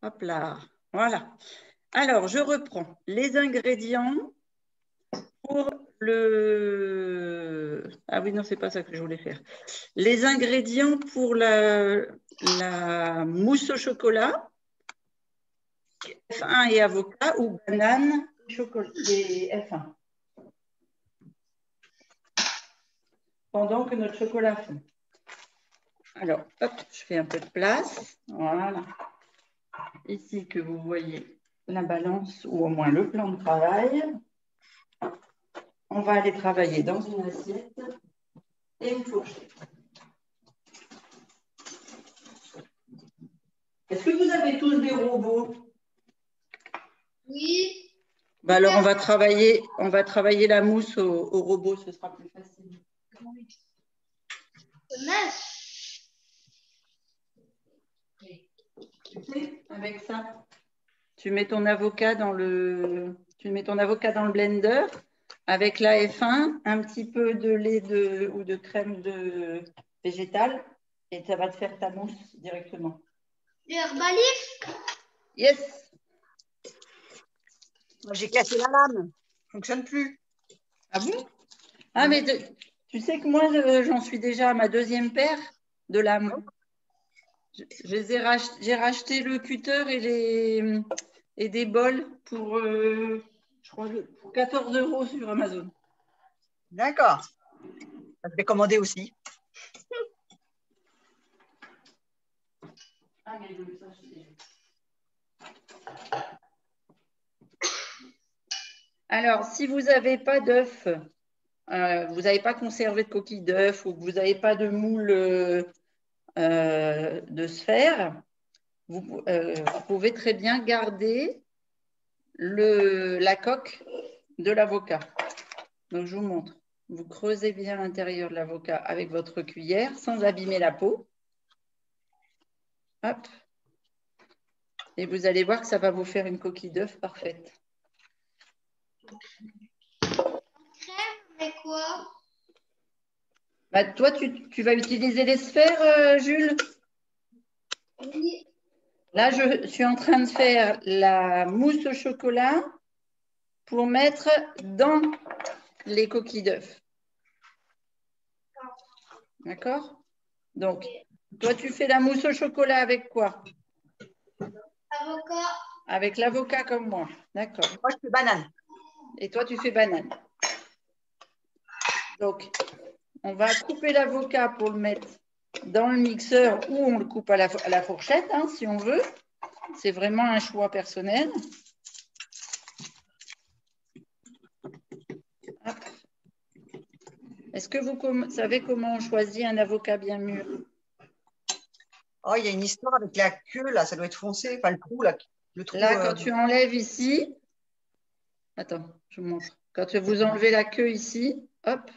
Hop là, voilà. Alors, je reprends les ingrédients pour le… Ah oui, non, c'est pas ça que je voulais faire. Les ingrédients pour la mousse au chocolat, F1 et avocat ou banane et F1. Pendant que notre chocolat fond. Alors, hop, je fais un peu de place. Voilà. Ici, que vous voyez la balance ou au moins le plan de travail. On va aller travailler dans une assiette et une fourchette. Est-ce que vous avez tous des robots? Oui. Bah alors, on va travailler la mousse au robot, ce sera plus facile. Avec ça, tu mets ton avocat dans le blender avec la F1, un petit peu de lait ou de crème végétale et ça va te faire ta mousse directement. L'Herbalife? Yes. J'ai cassé la lame. Ça ne fonctionne plus. Ah bon? Ah, mais tu sais que moi, j'en suis déjà à ma deuxième paire de lames. J'ai racheté le cutter et des bols pour, je crois, pour 14 € sur Amazon. D'accord. Je vais commander aussi. Ah, mais ça, alors, si vous n'avez pas d'œuf, vous n'avez pas conservé de coquille d'œuf ou que vous n'avez pas de moule de sphère, vous pouvez très bien garder la coque de l'avocat. Donc, je vous montre. Vous creusez bien l'intérieur de l'avocat avec votre cuillère sans abîmer la peau. Hop. Et vous allez voir que ça va vous faire une coquille d'œuf parfaite. Crème, mais quoi? Bah, toi, tu vas utiliser les sphères, Jules? Oui. Là, je suis en train de faire la mousse au chocolat pour mettre dans les coquilles d'œufs. D'accord? Donc, toi, tu fais la mousse au chocolat avec quoi? Avocat. Avec l'avocat comme moi. D'accord. Moi, je fais banane. Et toi, tu fais banane. Donc, on va couper l'avocat pour le mettre dans le mixeur ou on le coupe à la fourchette, hein, si on veut. C'est vraiment un choix personnel. Est-ce que vous savez comment on choisit un avocat bien mûr? Oh, il y a une histoire avec la queue, là, ça doit être foncé. Enfin, le trou, là. Le trou, Là, quand tu enlèves ici, attends, je vous montre. Quand vous enlevez la queue ici, hop,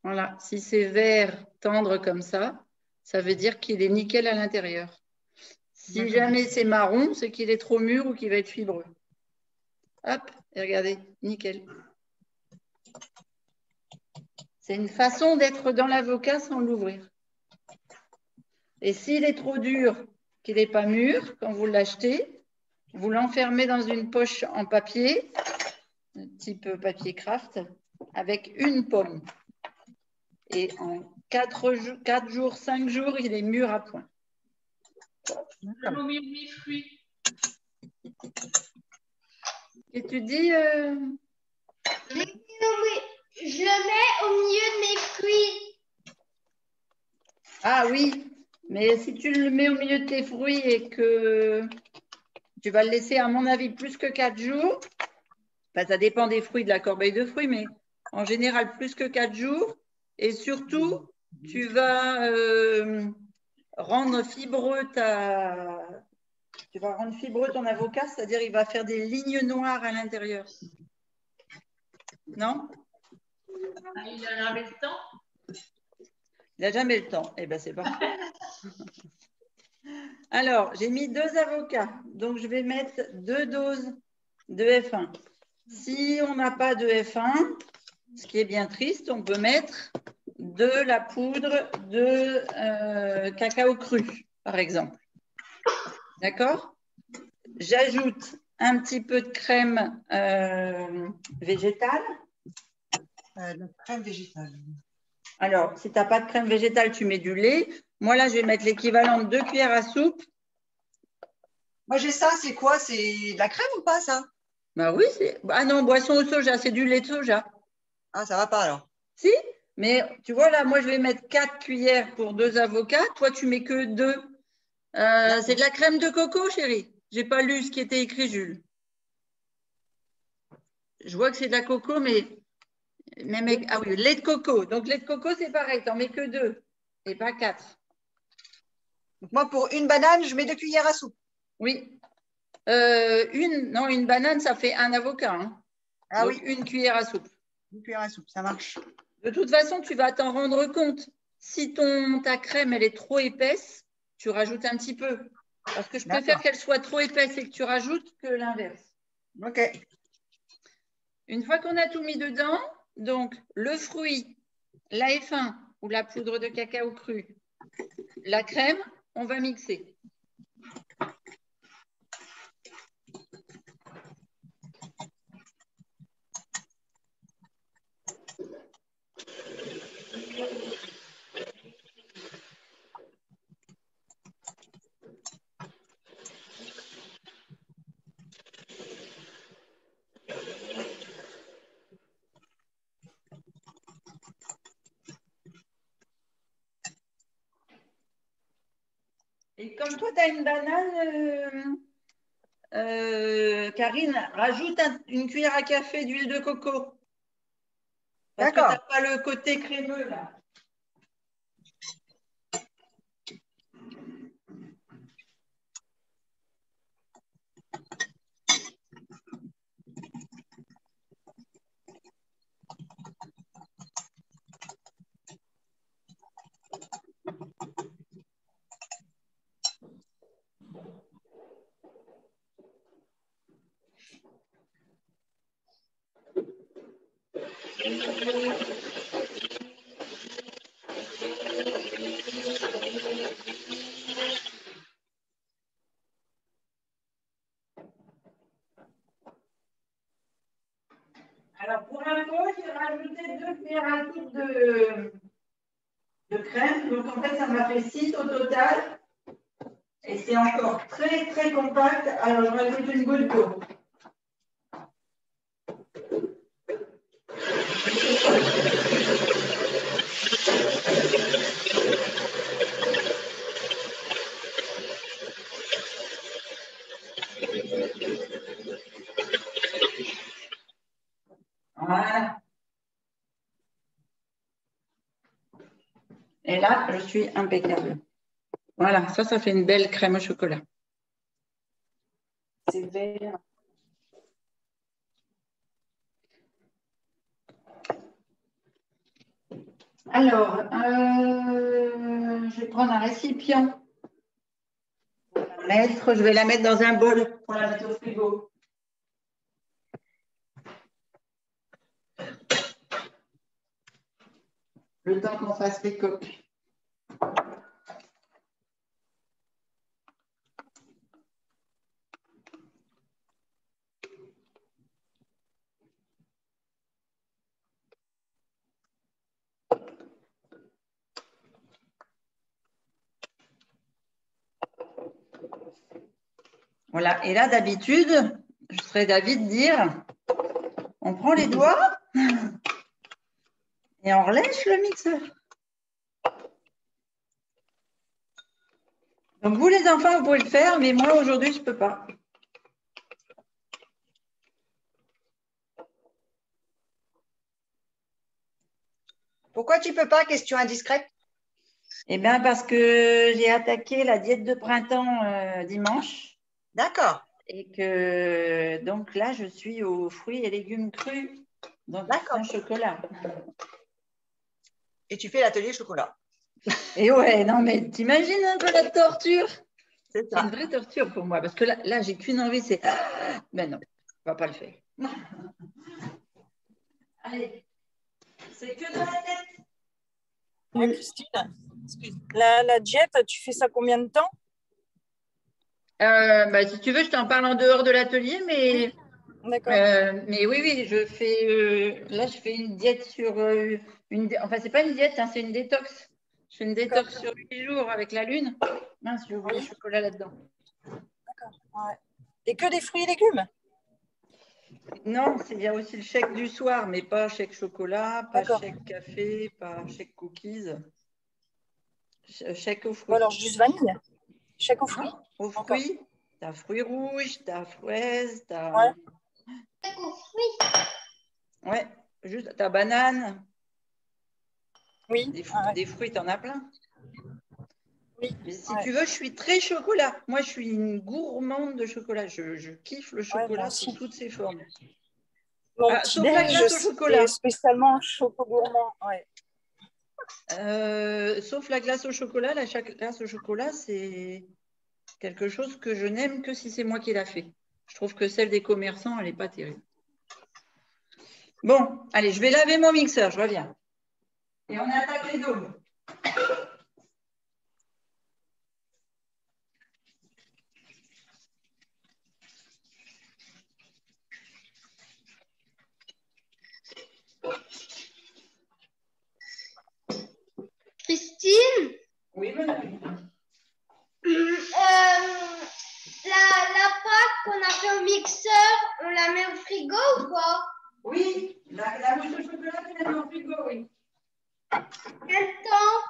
voilà, si c'est vert tendre comme ça veut dire qu'il est nickel à l'intérieur. Si jamais c'est marron, c'est qu'il est trop mûr ou qu'il va être fibreux. Hop, et regardez, nickel. C'est une façon d'être dans l'avocat sans l'ouvrir. Et s'il est trop dur, qu'il n'est pas mûr, quand vous l'achetez, vous l'enfermez dans une poche en papier, type papier craft, avec une pomme. Et en 4 jours, 5 jours, il est mûr à point. Je mets au milieu de mes fruits. Et tu dis Je le mets au milieu de mes fruits. Ah oui, mais si tu le mets au milieu de tes fruits et que tu vas le laisser, à mon avis, plus que 4 jours, enfin, ça dépend des fruits, de la corbeille de fruits, mais en général, plus que 4 jours. Et surtout, tu vas rendre fibreux ton avocat, c'est-à-dire il va faire des lignes noires à l'intérieur. Non? Il a jamais le temps. Il n'a jamais le temps. Eh bien, c'est parfait. Alors, j'ai mis 2 avocats. Donc, je vais mettre 2 doses de F1. Si on n'a pas de F1, ce qui est bien triste, on peut mettre de la poudre de cacao cru, par exemple. D'accord? J'ajoute un petit peu de crème végétale. La crème végétale. Alors, si tu n'as pas de crème végétale, tu mets du lait. Moi, là, je vais mettre l'équivalent de 2 cuillères à soupe. Moi, j'ai ça. C'est quoi? C'est de la crème ou pas, ça? Bah oui, c'est. Ah non, boisson au soja, c'est du lait de soja. Ah, ça va pas alors. Si, mais tu vois, là, moi, je vais mettre 4 cuillères pour 2 avocats. Toi, tu mets que 2. C'est de la crème de coco, chérie. J'ai pas lu ce qui était écrit, Jules. Je vois que c'est de la coco, mais même avec... Ah oui, lait de coco. Donc, lait de coco, c'est pareil. Tu n'en mets que 2 et pas 4. Donc, moi, pour une banane, je mets 2 cuillères à soupe. Oui. Une banane, ça fait un avocat. Hein. Ah Donc, oui, une cuillère à soupe. 2 cuillères à soupe, ça marche. De toute façon, tu vas t'en rendre compte. Si ta crème, elle est trop épaisse, tu rajoutes un petit peu. Parce que je préfère qu'elle soit trop épaisse et que tu rajoutes que l'inverse. OK. Une fois qu'on a tout mis dedans, donc le fruit, la F1 ou la poudre de cacao cru, la crème, on va mixer. Et comme toi, tu as une banane, Karine, rajoute une cuillère à café d'huile de coco. Parce que tu n'as pas le côté crémeux là. Alors, pour info, j'ai rajouté 2 cuillères à soupe de crème. Donc, en fait, ça m'a fait 6 au total. Et c'est encore très, très compact. Alors, je rajoute une goutte d'eau. Voilà. Et là, je suis impeccable. Voilà, ça fait une belle crème au chocolat. C'est vert. Alors, je vais prendre un récipient. Je vais la mettre dans un bol pour la mettre au frigo. Le temps qu'on fasse les coques. Voilà, et là, d'habitude, je serais d'avis de dire, on prend les doigts et on relèche le mixeur. Donc, vous, les enfants, vous pouvez le faire, mais moi, aujourd'hui, je ne peux pas. Pourquoi tu ne peux pas? Question indiscrète. Eh bien, parce que j'ai attaqué la diète de printemps dimanche. D'accord. Et que donc là, je suis aux fruits et légumes crus, donc sans chocolat. Et tu fais l'atelier chocolat. Et ouais, non, mais t'imagines un peu la torture? C'est C'est une vraie torture pour moi, parce que là j'ai qu'une envie, c'est… Mais non, on ne va pas le faire. Allez, c'est que dans la tête. Christine, la diète, tu fais ça combien de temps? Bah, si tu veux, je t'en parle en dehors de l'atelier, D'accord. mais oui, oui, là, je fais une diète sur enfin, c'est pas une diète, hein, c'est une détox. Je fais une détox sur 8 jours avec la lune. Mince, j'ai oublié le chocolat là-dedans. D'accord. Ouais. Et que des fruits et légumes? Non, il y a aussi le chèque du soir, mais pas chèque chocolat, pas chèque café, pas chèque cookies. Chèque aux Ou fruits. alors juste vanille? Chèque aux fruits? Non, aux fruits. Tu as fruits rouges, tu as fraises, tu as. Ouais. Ouais, juste ta banane. Oui. Des fruits, tu en as plein. Oui. Mais si tu veux, je suis très chocolat. Moi, je suis une gourmande de chocolat. Je kiffe le chocolat sous toutes ses formes. Mon Sauf la glace au chocolat. c'est spécialement choco gourmand. Ouais. Sauf la glace au chocolat. La glace au chocolat, c'est quelque chose que je n'aime que si c'est moi qui l'a fait. Je trouve que celle des commerçants, elle n'est pas terrible. Bon, allez, je vais laver mon mixeur, je reviens. Et on attaque les dômes. Christine, Oui, madame. la pâte qu'on a fait au mixeur, on la met au frigo ou quoi? Oui, la mousse au chocolat, tu la mets au frigo, oui. Quel temps?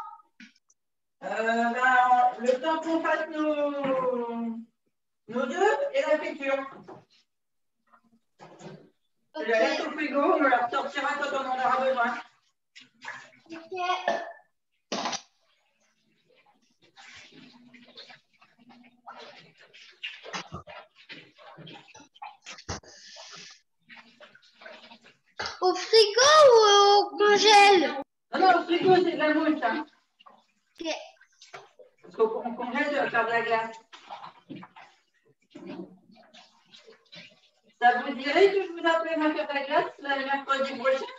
Le temps qu'on fasse nos œufs et la friture. Tu la laisses au frigo, on me la ressortira quand on en aura besoin. Ok. Au frigo ou au congèle? Non, non, au frigo, c'est de la mousse. Hein. Ok. Parce qu'on congèle, tu vas faire de la glace. Ça vous dirait que je vous apprenne à faire de la glace le mercredi prochain?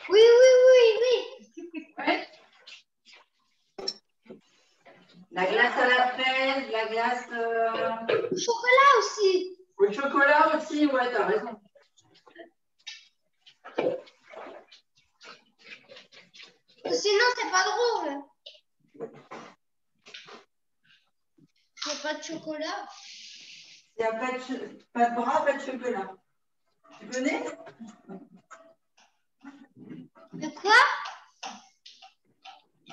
Oui, oui, oui, oui. Ouais. La glace à la fraise, la glace. Chocolat aussi. Au chocolat aussi, ouais, t'as raison. Sinon, c'est pas drôle. Il n'y a pas de chocolat. Il n'y a pas de bras, pas de chocolat. Tu connais? De quoi?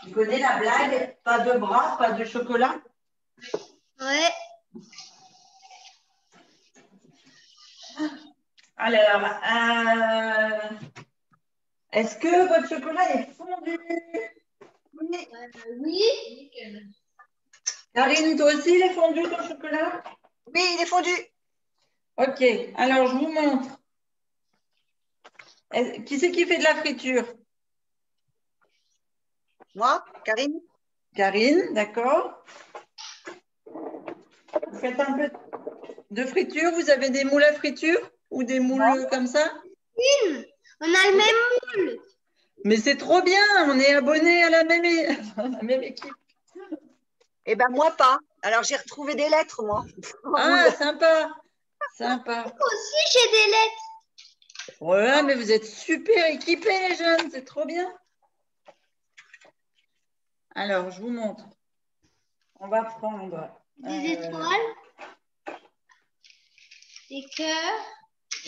Tu connais la blague? Pas de bras, pas de chocolat? Ouais. Alors, est-ce que votre chocolat est fondu? Oui. Oui. Karine, toi aussi, il est fondu ton chocolat? Oui, il est fondu. Ok, alors je vous montre. Qui c'est qui fait de la friture? Moi, Karine? Karine, d'accord. Vous faites un peu de friture? Vous avez des moules à friture ou des moules comme ça? Oui. On a le même moule. Mais c'est trop bien, on est abonnés à la même équipe. Eh ben moi pas. Alors j'ai retrouvé des lettres, moi. Ah, sympa, sympa. Moi aussi, j'ai des lettres. Voilà, mais vous êtes super équipés, les jeunes, c'est trop bien. Alors, je vous montre. On va prendre Des étoiles, des cœurs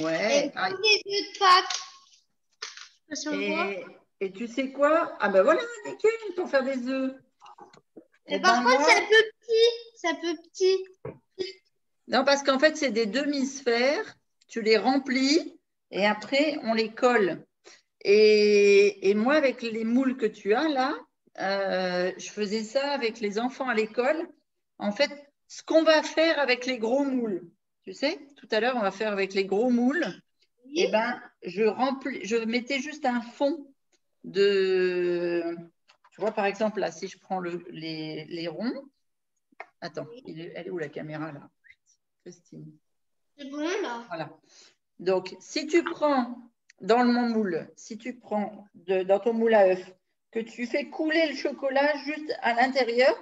ouais. et des œufs de Pâques. Ça, on voit. Et tu sais quoi? Ah ben voilà, nickel, pour faire des œufs. Mais Et par ben contre, moi, c'est un peu petit. C'est un peu petit. non, parce qu'en fait, c'est des demi-sphères. Tu les remplis et après, on les colle. Et moi, avec les moules que tu as là, je faisais ça avec les enfants à l'école. En fait, ce qu'on va faire avec les gros moules, tu sais, tout à l'heure, on va faire avec les gros moules. Oui. Eh ben, je mettais juste un fond de. Tu vois, par exemple, là, si je prends les ronds. Attends, elle est où la caméra là, Christine? C'est bon là. Voilà. Donc, si tu prends dans mon moule, si tu prends dans ton moule à œuf, que tu fais couler le chocolat juste à l'intérieur.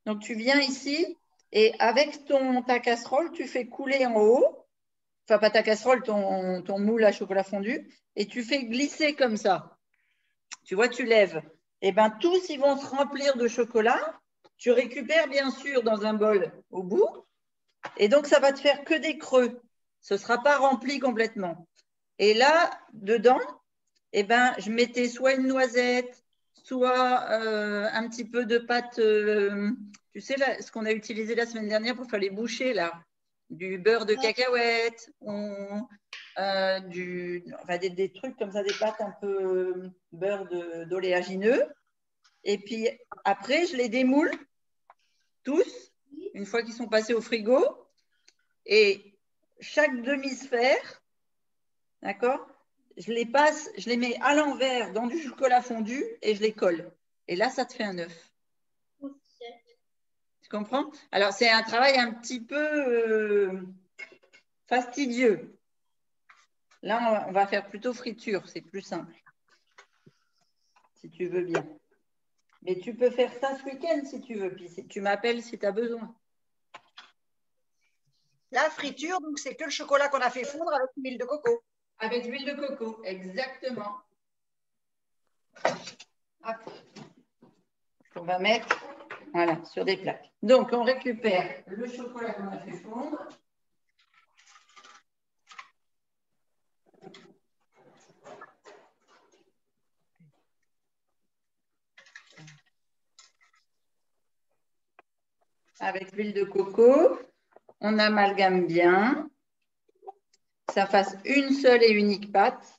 Donc, tu viens ici et avec ta casserole, tu fais couler en haut. Enfin, pas ta casserole, ton moule à chocolat fondu. Et tu fais glisser comme ça. Tu vois, tu lèves. Et bien, tous, ils vont se remplir de chocolat. Tu récupères, bien sûr, dans un bol au bout. Et donc, ça va te faire que des creux. Ce ne sera pas rempli complètement. Et là, dedans, eh ben, je mettais soit une noisette, soit un petit peu de pâte, tu sais, là, ce qu'on a utilisé la semaine dernière pour faire les bouchées, là, du beurre de cacahuète, enfin, des trucs comme ça, des pâtes un peu beurre d'oléagineux. Et puis après, je les démoule tous, une fois qu'ils sont passés au frigo. Et chaque demi-sphère, d'accord, je les mets à l'envers dans du chocolat fondu et je les colle. Et là, ça te fait un œuf. Tu comprends? Alors, c'est un travail un petit peu fastidieux. Là, on va faire plutôt friture, c'est plus simple, si tu veux bien. Mais tu peux faire ça ce week-end si tu veux. Puis tu m'appelles si tu as besoin. La friture, donc c'est que le chocolat qu'on a fait fondre avec l'huile de coco. Avec l'huile de coco, exactement. Hop. On va mettre voilà, sur des plaques. Donc, on récupère le chocolat qu'on a fait fondre. Avec l'huile de coco, on amalgame bien. Que ça fasse une seule et unique pâte.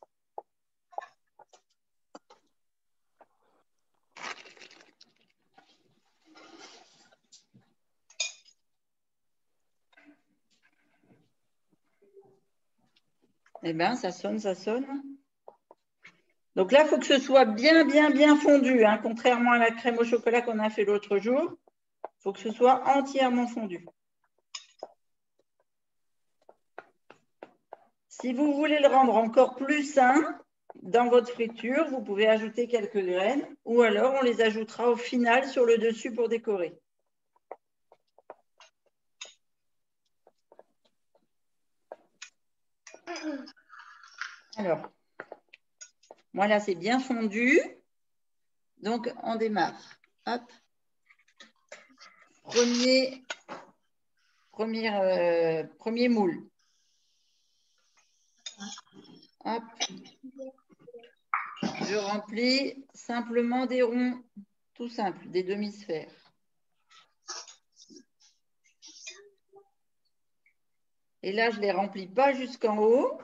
Eh bien, ça sonne, ça sonne. Donc là, il faut que ce soit bien, bien, bien fondu. Hein. Contrairement à la crème au chocolat qu'on a fait l'autre jour, il faut que ce soit entièrement fondu. Si vous voulez le rendre encore plus sain, dans votre friture, vous pouvez ajouter quelques graines ou alors on les ajoutera au final sur le dessus pour décorer. Alors, moi là, c'est bien fondu. Donc, on démarre. Hop. Premier moule. Hop. Je remplis simplement des ronds, tout simple, des demi-sphères. Et là, je ne les remplis pas jusqu'en haut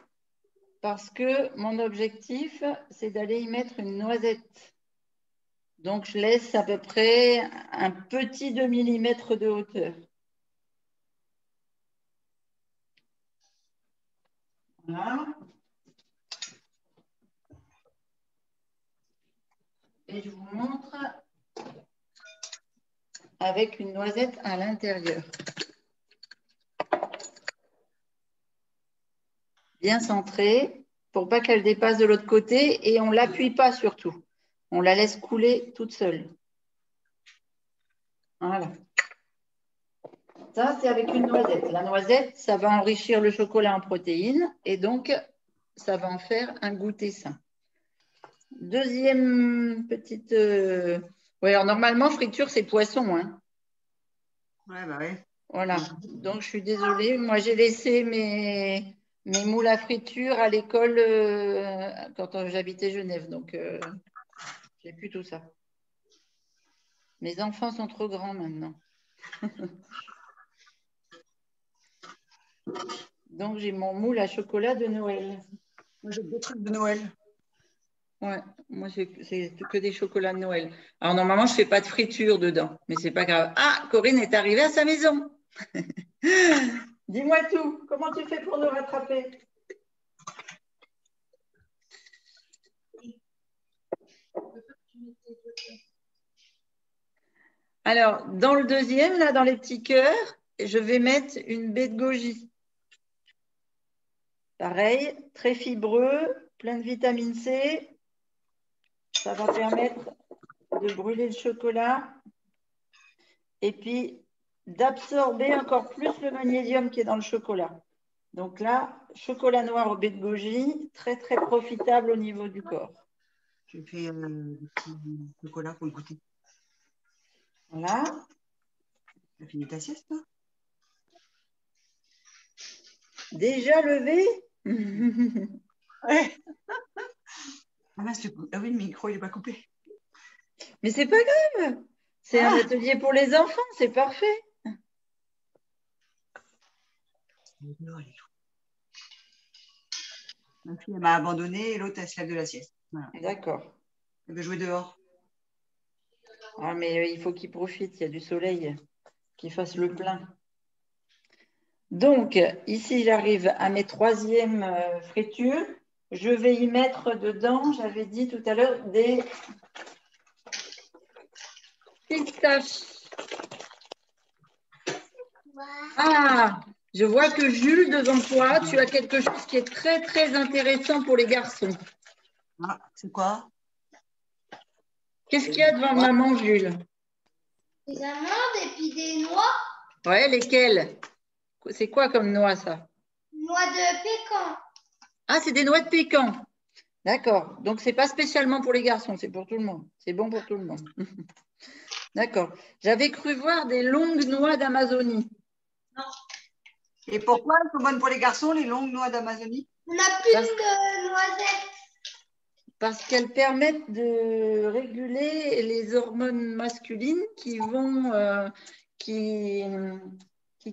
parce que mon objectif, c'est d'aller y mettre une noisette. Donc, je laisse à peu près un petit demi-millimètre de hauteur. Voilà. Et je vous montre avec une noisette à l'intérieur. Bien centrée pour pas qu'elle dépasse de l'autre côté et on ne l'appuie pas surtout. On la laisse couler toute seule. Voilà. Ça, c'est avec une noisette. La noisette, ça va enrichir le chocolat en protéines et donc, ça va en faire un goûter sain. Deuxième petite... Oui, alors normalement, friture, c'est poisson. Hein. Ouais, bah ouais. Voilà. Donc, je suis désolée. Moi, j'ai laissé mes moules à friture à l'école quand j'habitais Genève. Donc, j'ai plus tout ça. Mes enfants sont trop grands maintenant. Donc, j'ai mon moule à chocolat de Noël. Moi, j'ai des trucs de Noël. Ouais, moi, c'est que des chocolats de Noël. Alors, normalement, je ne fais pas de friture dedans, mais c'est pas grave. Ah, Corinne est arrivée à sa maison. Dis-moi tout. Comment tu fais pour nous rattraper? Alors, dans le deuxième, là, dans les petits cœurs, je vais mettre une baie de goji. Pareil, très fibreux, plein de vitamine C. Ça va permettre de brûler le chocolat et puis d'absorber encore plus le magnésium qui est dans le chocolat. Donc là, chocolat noir au baie de goji, très très profitable au niveau du corps. Je fais des petits chocolats pour le goûter. Voilà. Tu as fini ta sieste, toi? Déjà levé? Ouais. Ah, mince, ah oui, le micro, il n'est pas coupé. Mais c'est pas grave. C'est un atelier pour les enfants, c'est parfait. Ma fille, elle m'a abandonnée et l'autre, elle se lève de la sieste. Voilà. D'accord. Elle veut jouer dehors. Ah, mais il faut qu'il profite, il y a du soleil, qu'il fasse le plein. Donc, ici, j'arrive à mes troisièmes fritures. Je vais y mettre dedans, j'avais dit tout à l'heure, des pistaches. Ah, je vois que Jules, devant toi, tu as quelque chose qui est très, très intéressant pour les garçons. Ah, c'est quoi? Qu'est-ce qu'il y a devant maman, Jules? Des amandes et puis des noix. Ouais, lesquelles? C'est quoi comme noix, ça? Noix de pécan. Ah, c'est des noix de pécan. D'accord. Donc, ce n'est pas spécialement pour les garçons, c'est pour tout le monde. C'est bon pour tout le monde. D'accord. J'avais cru voir des longues noix d'Amazonie. Non. Et pourquoi elles sont bonnes pour les garçons, les longues noix d'Amazonie? On n'a plus de noisettes. Parce qu'elles permettent de réguler les hormones masculines qui vont, qui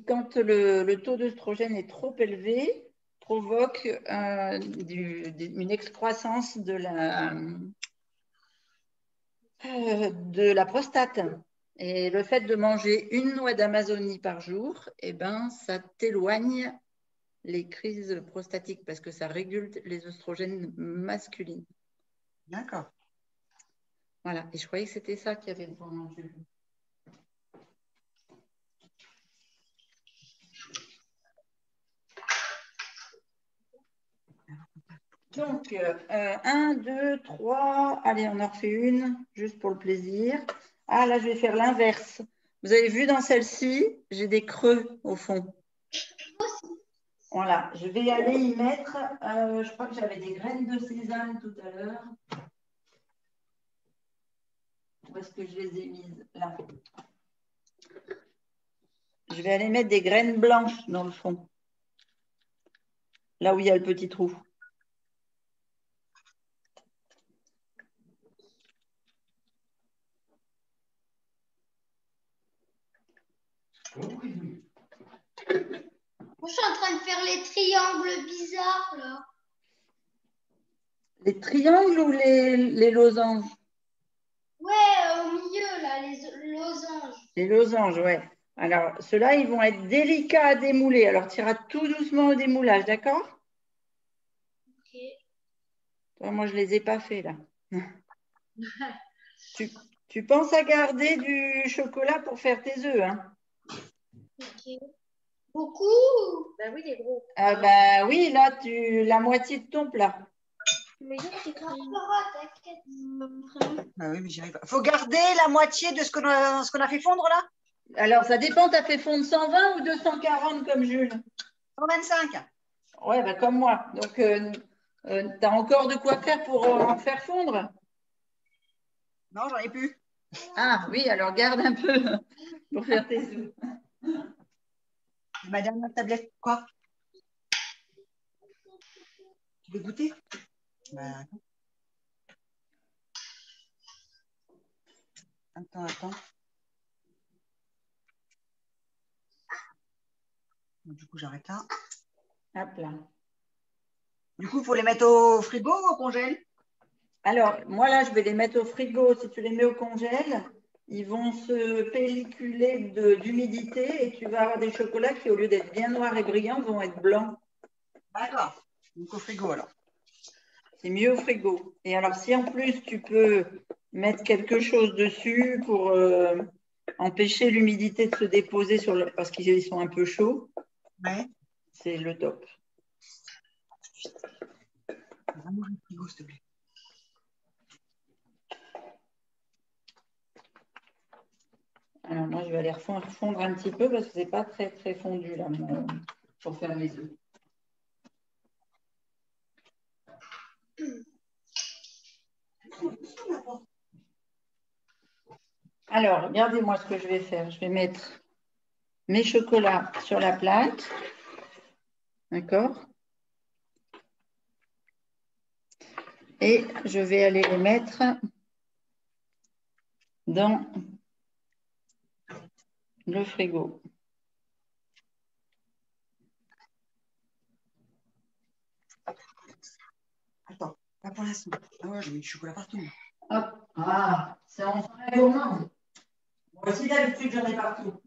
quand le taux d'œstrogène est trop élevé, provoque une excroissance de la prostate. Et le fait de manger une noix d'Amazonie par jour, eh ben, ça t'éloigne les crises prostatiques parce que ça régule les oestrogènes masculines. D'accord. Voilà. Et je croyais que c'était ça qu'il y avait devant manger. Donc, 1, 2, 3. Allez, on en refait une, juste pour le plaisir. Ah, là, je vais faire l'inverse. Vous avez vu dans celle-ci, j'ai des creux au fond. Voilà, je vais aller y mettre, je crois que j'avais des graines de sésame tout à l'heure. Où est-ce que je les ai mises? Là. Je vais aller mettre des graines blanches dans le fond. Là où il y a le petit trou. Moi, je suis en train de faire les triangles bizarres, là. Les triangles ou les losanges? Ouais, au milieu, là, les losanges. Les losanges, ouais. Alors, ceux-là, ils vont être délicats à démouler. Alors, tu iras tout doucement au démoulage, d'accord? Ok. Moi, je ne les ai pas faits, là. tu penses à garder du chocolat pour faire tes œufs, hein? Ok. Beaucoup? Ben oui, les gros. Ah, bah oui, là, la moitié de ton plat. Mais il y a des T'inquiète. Ah oui, mais j'y arrive pas. Faut garder la moitié de ce qu'on a fait fondre là? Alors, ça dépend, tu as fait fondre 120 ou 240 comme Jules? 125. Ouais, bah, comme moi. Donc, tu as encore de quoi faire pour en faire fondre? Non, j'en ai plus. Ah oui, alors garde un peu pour faire tes œufs. Ma dernière tablette, quoi? Tu veux goûter? Bah, attends. Du coup, j'arrête là. Hop là. Du coup, il faut les mettre au frigo ou au congèle? Alors, moi là, je vais les mettre au frigo. Si tu les mets au congèle, ils vont se pelliculer d'humidité et tu vas avoir des chocolats qui, au lieu d'être bien noirs et brillants, vont être blancs. D'accord. Donc au frigo alors. C'est mieux au frigo. Et alors, si en plus tu peux mettre quelque chose dessus pour empêcher l'humidité de se déposer parce qu'ils sont un peu chauds, Ouais. c'est le top. Vraiment le frigo, s'il te plaît. moi, je vais aller fondre un petit peu parce que c'est pas très, très fondu là, pour faire mes œufs. Alors, regardez-moi ce que je vais faire. Je vais mettre mes chocolats sur la plaque. D'accord? Et je vais aller les mettre dans le frigo. Attends, pas pour l'instant. Ah ouais, j'ai mis du chocolat partout. Hop. Ah, c'est enfin la gourmande. Moi aussi, d'habitude, j'en ai partout.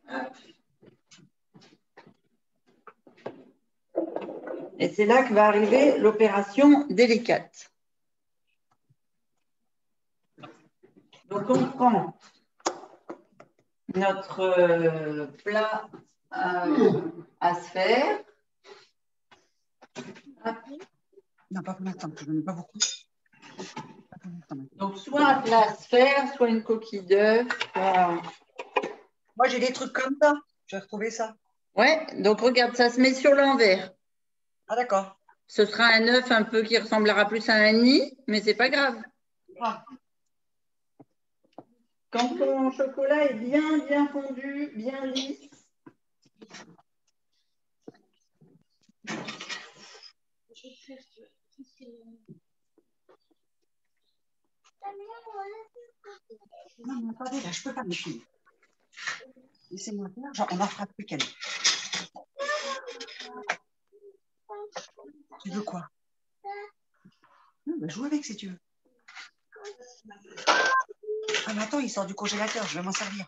Hop. Et c'est là que va arriver l'opération délicate. Donc, on prend notre plat à sphère. Hop. Non, pas pour l'instant, je n'en ai pas beaucoup. Donc, soit un plat à sphère, soit une coquille d'œuf. Soit... Moi, j'ai des trucs comme ça. J'ai retrouvé ça. Ouais, donc regarde, ça se met sur l'envers. Ah, d'accord. Ce sera un œuf un peu qui ressemblera plus à un nid, mais c'est pas grave. Ah. Quand ton chocolat est bien fondu, bien lisse, Non, mais attendez, là, je peux pas me filer. Laissez-moi faire, genre, on en fera plus qu'elle. Tu veux quoi? Non, bah, joue avec si tu veux. Ah, mais attends, il sort du congélateur, je vais m'en servir.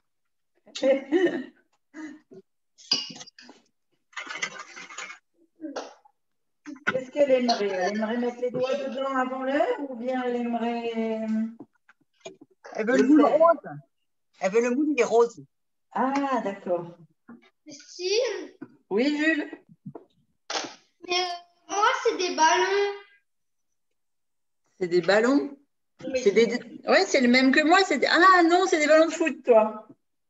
qu'est-ce qu'elle aimerait? Elle aimerait mettre les doigts dedans avant l'heure ou bien elle aimerait... Elle veut le moule rose. Elle veut le moule, il est rose. Ah, d'accord. Christine, Oui, Jules? mais moi, c'est des ballons. C'est des ballons? C'est des... Ouais, c'est le même que moi. Ah non, c'est des ballons de foot, toi.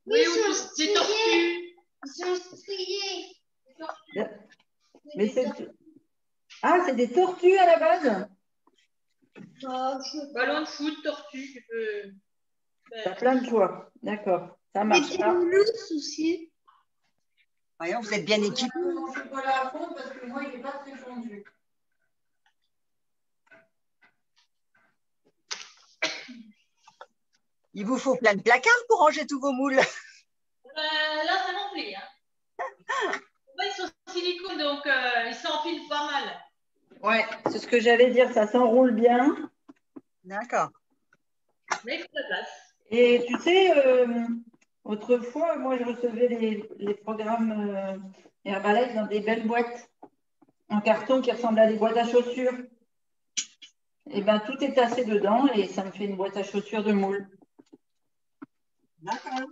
Oui, ils sont striés. Ils sont striés. Mais c'est... Ah, c'est des tortues à la base? Ballon de foot, tortue, tu peux. T'as plein de choix. D'accord, ça Et marche. des moulousses aussi. Voyons, vous êtes bien équipés. Mon chocolat à fond parce que moi, il n'est pas très fondu. Il vous faut plein de placards pour ranger tous vos moules. Là, ça remplit. Hein. Ils sont silicone, donc ils s'empilent pas mal. Ouais, c'est ce que j'allais dire, ça s'enroule bien. D'accord. Mais il faut de la place. Et tu sais, autrefois, moi, je recevais les programmes Herbalife dans des belles boîtes en carton qui ressemblent à des boîtes à chaussures. Et bien, tout est tassé dedans et ça me fait une boîte à chaussures de moule. D'accord.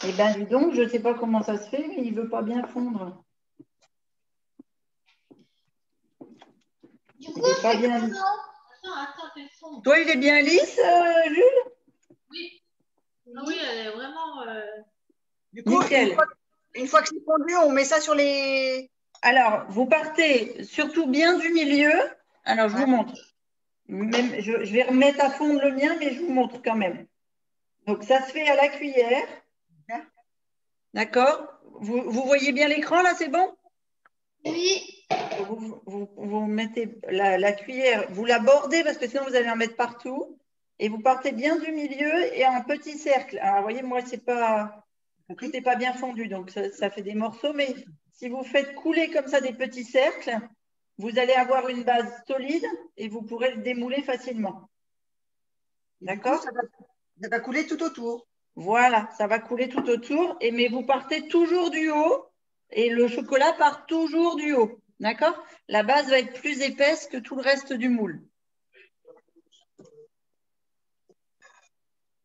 Eh bien, dis donc, je ne sais pas comment ça se fait, mais il ne veut pas bien fondre. Du coup, Il est pas bien lisse. Attends, quel son. Toi, il est bien lisse, Jules? Oui. Oui, elle est vraiment. Du coup, Nickel. une fois que c'est fondu, on met ça sur les... Alors, vous partez surtout bien du milieu. Alors, je vous montre. Même, je vais remettre à fondre le mien, mais je vous montre quand même. Donc, ça se fait à la cuillère. D'accord? Vous voyez bien l'écran, là, c'est bon? oui. Vous mettez la cuillère, vous la bordez parce que sinon, vous allez en mettre partout. Et vous partez bien du milieu et en petit cercle. Alors, vous voyez, moi, c'est pas... Tout n'est pas bien fondu, donc ça fait des morceaux. Mais si vous faites couler comme ça des petits cercles, vous allez avoir une base solide et vous pourrez le démouler facilement. D'accord? Ça va couler tout autour. Voilà, ça va couler tout autour. Mais vous partez toujours du haut et le chocolat part toujours du haut. D'accord? La base va être plus épaisse que tout le reste du moule.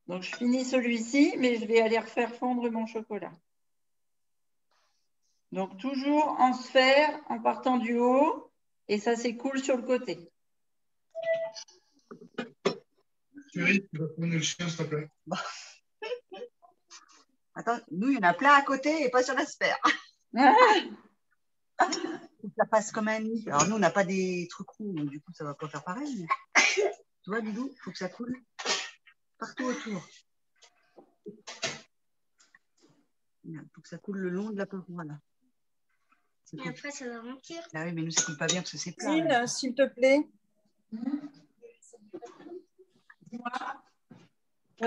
Donc, je finis celui-ci, mais je vais aller refaire fondre mon chocolat. Donc, toujours en sphère, en partant du haut, et ça s'écoule sur le côté. Thierry, tu vas prendre le chien, s'il te plaît. Attends, nous, il y en a plein à côté et pas sur la sphère. Ah, Faut que ça passe comme un nid. Alors, nous, on n'a pas des trucs ronds, donc du coup, ça va pas faire pareil. Mais... Tu vois, Lilou, il faut que ça coule partout autour. Il faut que ça coule le long de la paroi, là. Et après, ça va remplir. Ah oui, mais nous, ça coule pas bien parce que c'est plat. Christine, s'il te plaît.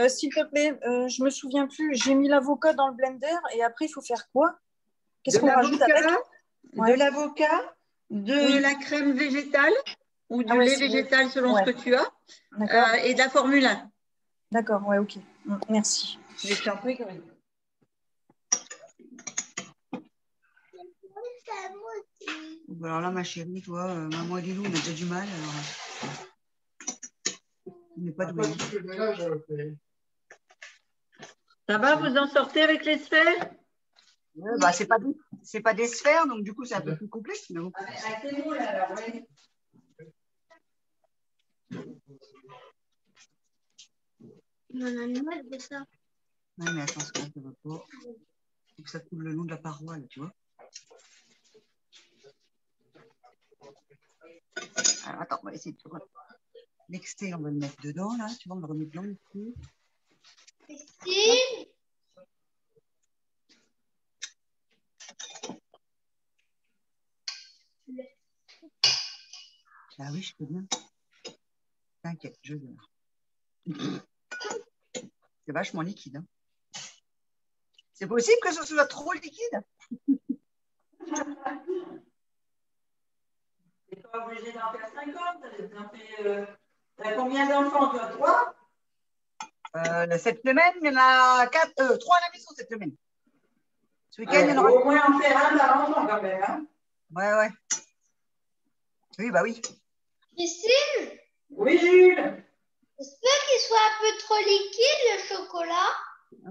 S'il te plaît, je me souviens plus. J'ai mis l'avocat dans le blender et après, il faut faire quoi? Qu'est-ce qu'on rajoute avec? de l'avocat, de la crème végétale ou du lait végétal selon ce que tu as, et de la Formule 1. D'accord, ouais, ok. Merci. Je t'en prie, Corinne. Alors là, ma chérie, toi, maman et Lilou, on a déjà du mal. Alors... On n'est pas doués. Ça va, vous en sortez avec les sphères? Bah, c'est pas des sphères, donc du coup, c'est un peu plus complexe. Mais bon. C'est bon, là, alors, oui. On en a marre de ça. Ouais, mais attends, ça va pas. Faut que ça coule le long de la paroi, là, tu vois. Alors, attends, on va essayer de l'exté, on va le mettre dedans, là. Tu vois, on va le remettre dans le cou. Christine, Ah oui, je peux bien. T'inquiète, je viens. C'est vachement liquide. Hein. C'est possible que ce soit trop liquide? Tu n'es pas obligé d'en faire 50. T'as combien d'enfants, toi? 3? Cette semaine, il y en a 3 à la maison cette semaine. Ce week-end, il y en aura. Au moins en faire un par enfant, quand même. Hein? Ouais. Oui, bah oui. Christine, Oui, Jules. j'espère qu'il soit un peu trop liquide le chocolat.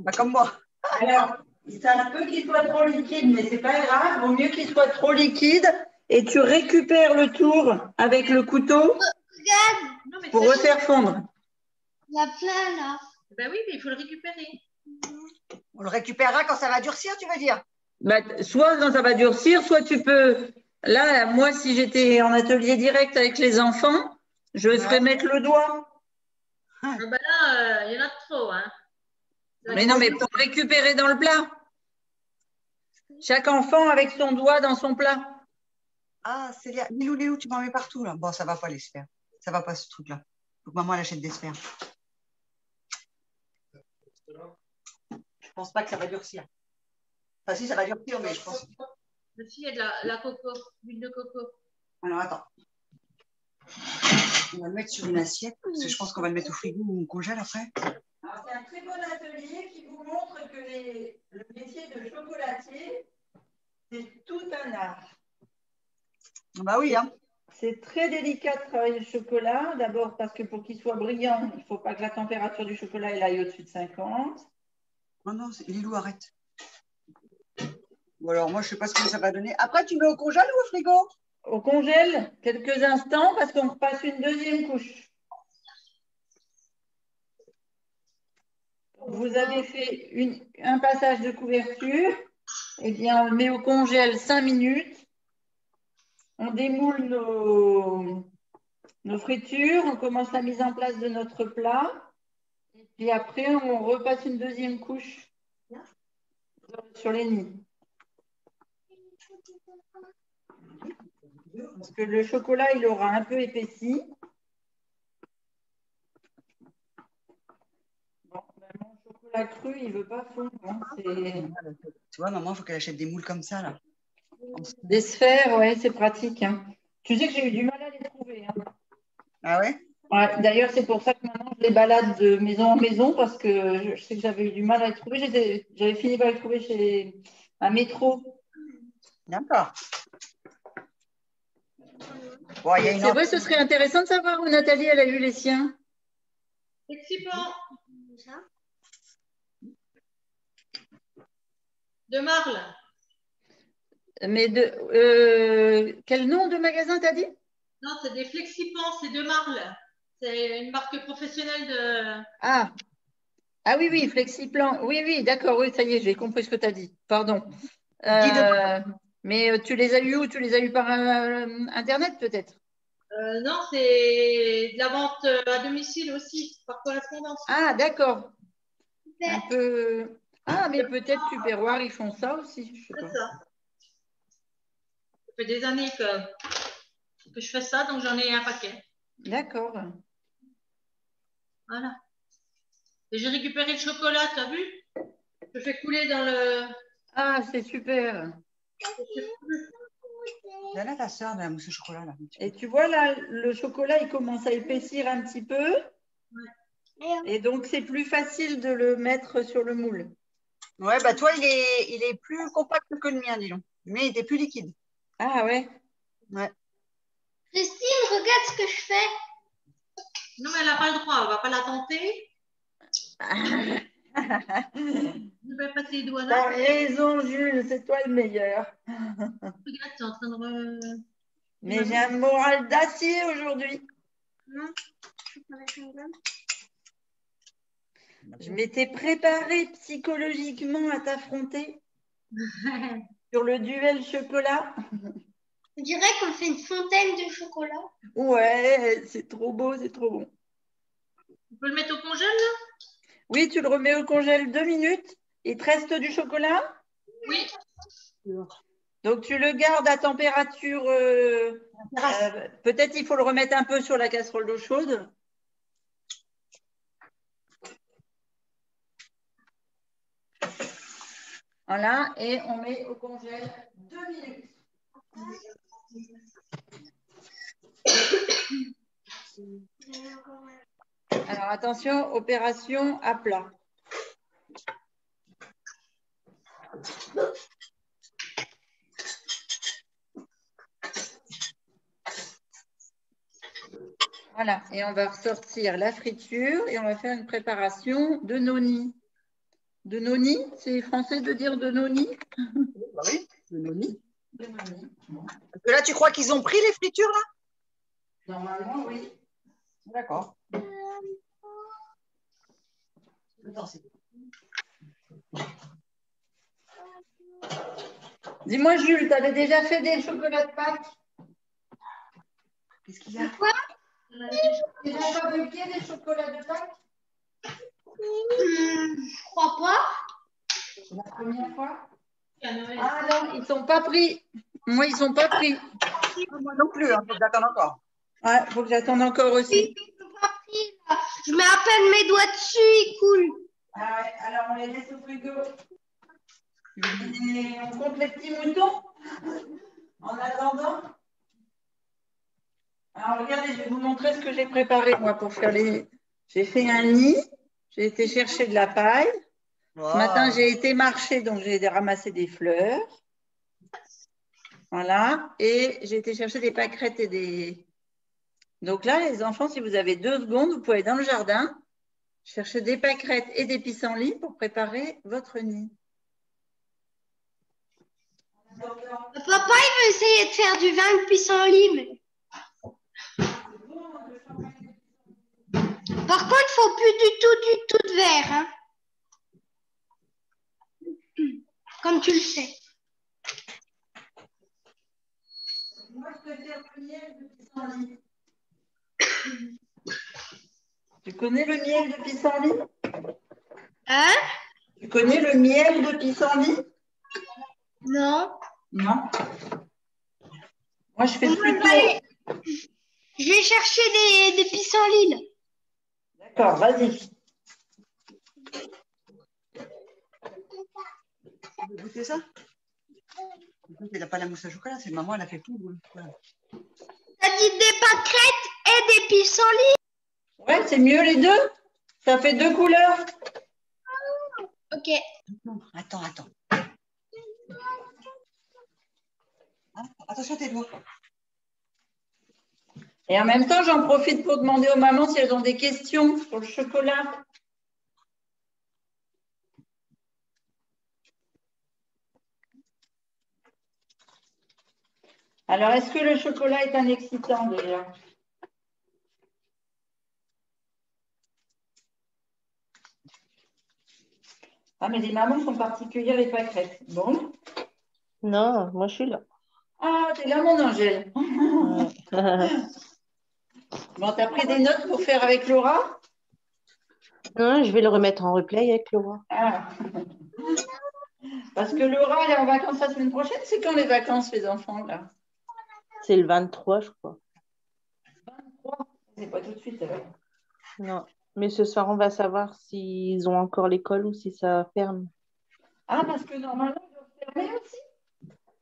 Bah, comme moi. Alors, ça se peut qu'il soit trop liquide, mais c'est pas grave. Vaut mieux qu'il soit trop liquide et tu récupères le tour avec le couteau Regarde, Non, mais pour ça- refaire fondre. il y a plein là. Ben oui, mais il faut le récupérer. On le récupérera quand ça va durcir, tu veux dire? Bah, soit quand ça va durcir, soit tu peux. Là, moi, si j'étais en atelier direct avec les enfants, je ferais mettre le doigt. Ah ben là, il y en a trop. Hein. Mais non, mais pour récupérer dans le plat. Chaque enfant avec son doigt dans son plat. Ah, c'est bien. Lilou, tu m'en mets partout, là. Bon, ça va pas les sphères. Ça va pas ce truc-là. Faut que maman elle achète des sphères. Je pense pas que ça va durcir. Enfin, si, ça va durcir, mais je pense. Aussi, il y a de la coco, l'huile de coco. Alors, attends. On va le mettre sur une assiette, parce que je pense qu'on va le mettre au frigo ou au congèle après. Alors, c'est un très bon atelier qui vous montre que le métier de chocolatier, c'est tout un art. Bah oui, hein. C'est très délicat de travailler le chocolat. D'abord parce que pour qu'il soit brillant, il ne faut pas que la température du chocolat aille au-dessus de 50. Oh non, Lilou, arrête. Ou alors, moi, je sais pas ce que ça va donner. Après, tu mets au congèle ou au frigo? Au congèle, quelques instants, parce qu'on repasse une deuxième couche. Vous avez fait un passage de couverture. Eh bien, on le met au congèle 5 minutes. On démoule nos fritures. On commence la mise en place de notre plat. Et puis après, on repasse une deuxième couche sur les nids. Parce que le chocolat, il aura un peu épaissi. Bon, mon chocolat cru, il ne veut pas fondre. Hein. Tu vois, maman, il faut qu'elle achète des moules comme ça, là. Des sphères, ouais, c'est pratique. Hein. Tu sais que j'ai eu du mal à les trouver. Hein. Ah ouais? Ouais, d'ailleurs, c'est pour ça que maintenant, je les balade de maison en maison, parce que je sais que j'avais eu du mal à les trouver. J'avais fini par les trouver chez un métro. D'accord. Bon, il y a une C'est vrai, ce serait intéressant de savoir où Nathalie, elle a eu les siens. Excipient. De Marle. Mais quel nom de magasin t'as dit? Non, c'est des Flexipans, c'est de Marle. C'est une marque professionnelle de. Ah, ah oui, oui, Flexiplan. Oui, oui, d'accord, oui, ça y est, j'ai compris ce que tu as dit. Pardon. Mais tu les as eu où? Tu les as eu par Internet peut-être? Non, c'est de la vente à domicile aussi, par correspondance. Ah, d'accord. Un peu. Ah, mais peut-être Tupperware, ils font ça aussi. Je sais C'est pas. ça. Ça fait des années que je fais ça, donc j'en ai un paquet. D'accord. Voilà. Et j'ai récupéré le chocolat, tu as vu? Je fais couler dans le. Ah, c'est super. Là, ta soeur, la mousse au chocolat. Là. Et tu vois, là, le chocolat, il commence à épaissir un petit peu. Et donc, c'est plus facile de le mettre sur le moule. Ouais, bah toi, il est plus compact que le mien, dis donc. Mais il est plus liquide. Ah ouais. Ouais. Christine, regarde ce que je fais. Non, mais elle n'a pas le droit, on ne va pas la tenter. Je vais passer les doigts T'as là. raison, Jules, c'est toi le meilleur. Regarde, tu es en train de. Mais j'ai un moral d'acier aujourd'hui. Non. Je m'étais préparée psychologiquement à t'affronter sur le duel chocolat. On dirait qu'on fait une fontaine de chocolat. Ouais, c'est trop beau, c'est trop bon. On peut le mettre au congèle là? Oui, tu le remets au congèle 2 minutes. Il te reste du chocolat? Oui. Donc, tu le gardes à température. Peut-être il faut le remettre un peu sur la casserole d'eau chaude. Voilà, et on met au congèle 2 minutes. Alors, attention, opération à plat. Voilà, et on va ressortir la friture et on va faire une préparation de noni. De noni, c'est français de dire de noni? Bah oui, de noni. De noni. Parce que là, tu crois qu'ils ont pris les fritures, là? Normalement, oui. D'accord. Dis-moi, Jules, tu avais déjà fait des chocolats de Pâques? Qu'est-ce qu'il y a? Quoi? Déjà fabriqué des chocolats de Pâques? Je crois pas. C'est la première fois? À Noël. Ah non, ils ne sont pas pris. Moi, ils ne sont pas pris. Moi non plus, il faut que j'attende encore. Ouais, il faut que j'attende encore aussi. Ils sont pas pris, là. Je mets à peine mes doigts dessus, ils coulent. Ah ouais, alors on les laisse au frigo. Et on compte les petits moutons en attendant. Alors regardez, je vais vous montrer ce que j'ai préparé moi pour faire les. J'ai fait un nid, j'ai été chercher de la paille. Wow. Ce matin, j'ai été marcher, donc j'ai ramassé des fleurs. Voilà, et j'ai été chercher des pâquerettes et des. Donc là, les enfants, si vous avez 2 secondes, vous pouvez aller dans le jardin, chercher des pâquerettes et des pissenlits pour préparer votre nid. Papa, il veut essayer de faire du vin de pissenlit. Par contre, il ne faut plus du tout de verre. Hein. Comme tu le sais. Moi, je préfère le miel de pissenlit. Tu connais le miel de pissenlit? Hein? Tu connais le miel de pissenlit? Non. Non. Moi, je fais On plutôt. va aller- Je vais chercher des pissenlits. Là. D'accord, vas-y. Tu veux goûter ça? Il n'a pas la mousse à chocolat, c'est maman, elle a fait tout. Voilà. T'as dit des pâquerettes et des pissenlits? Ouais, c'est mieux les deux. Ça fait 2 couleurs. Ok. Attends. Hein? Attention à tes doigts. Et en même temps, j'en profite pour demander aux mamans si elles ont des questions sur le chocolat. Alors, est-ce que le chocolat est un excitant déjà? Ah, mais les mamans sont particulières et pâquerettes. Bon. Non, moi je suis là. Ah, t'es là, mon Angèle. Ouais. Bon, t'as pris des notes pour faire avec Laura? Non, je vais le remettre en replay avec Laura. Ah. Parce que Laura, elle est en vacances la semaine prochaine. C'est quand les vacances, les enfants, là? C'est le 23, je crois. 23. C'est pas tout de suite, alors. Non. Mais ce soir, on va savoir s'ils ont encore l'école ou si ça ferme. Ah, parce que normalement, ils doivent fermer aussi.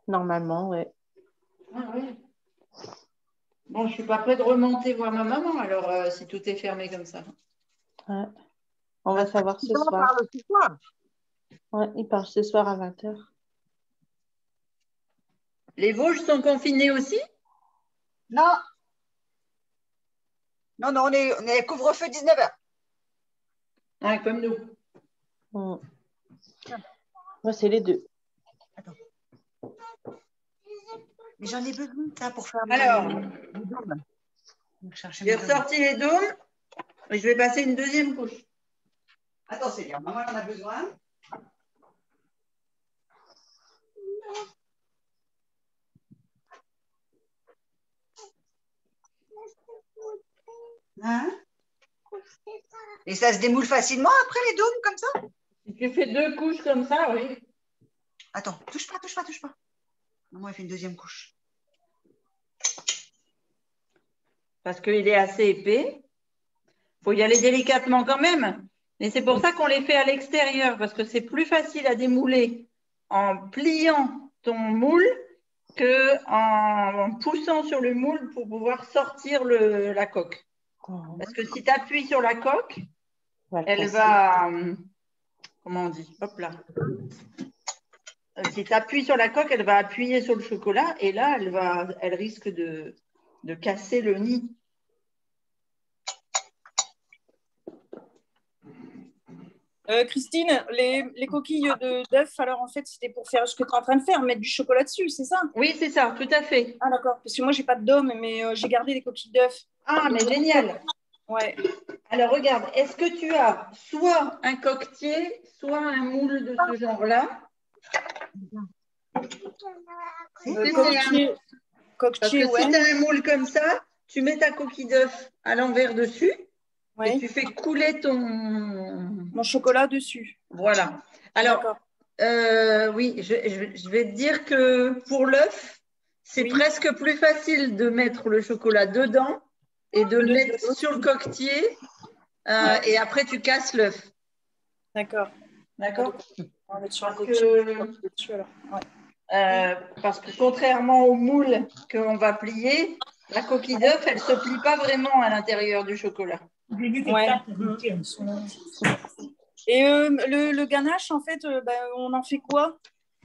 Normalement, ouais. Ah, oui. Bon, je suis pas prête de remonter voir ma maman, alors, si tout est fermé comme ça. Ouais. On va savoir ce On soir. parle ce soir. Ouais, il part ce soir à 20h. Les Vosges sont confinés aussi? Non. Non, on est couvre-feu 19h. Ah, comme nous. Moi, c'est les deux. Attends. Mais j'en ai besoin de ça pour faire Alors, les dômes. Donc, chercher j'ai mes dômes. ressorti les dômes et je vais passer une deuxième couche. Attends, Célia, maman en a besoin. Hein? Et ça se démoule facilement après les dômes comme ça? Si tu fais 2 couches comme ça, oui. Attends, touche pas. Maman, elle fait une deuxième couche. Parce qu'il est assez épais. Il faut y aller délicatement quand même. Et c'est pour ça qu'on les fait à l'extérieur, parce que c'est plus facile à démouler en pliant ton moule qu'en poussant sur le moule pour pouvoir sortir la coque. Parce que si tu appuies sur la coque, elle va… Comment on dit? Hop là. Si tu appuies sur la coque, elle va appuyer sur le chocolat et là, elle risque de casser le nid. Christine, les coquilles d'œufs, alors en fait, c'était pour faire ce que tu es en train de faire, mettre du chocolat dessus, c'est ça? Oui, c'est ça, tout à fait. Ah, d'accord. Parce que moi, j'ai pas de dôme, mais j'ai gardé des coquilles d'œufs. Ah, mais génial. Ouais. Alors, regarde, est-ce que tu as soit un coquetier, soit un moule de ce genre-là? Coquetier, Parce que ouais. si tu as un moule comme ça, tu mets ta coquille d'œuf à l'envers dessus Ouais. et tu fais couler ton… Mon chocolat dessus. Voilà. Alors, oui, je vais te dire que pour l'œuf, c'est presque plus facile de mettre le chocolat dedans et de le mettre sur le coquetier et après tu casses l'œuf. D'accord. D'accord. On va mettre sur le coquetier. Parce que contrairement au moule qu'on va plier, la coquille d'œuf, elle ne se plie pas vraiment à l'intérieur du chocolat. Ouais. Et le ganache, en fait, on en fait quoi?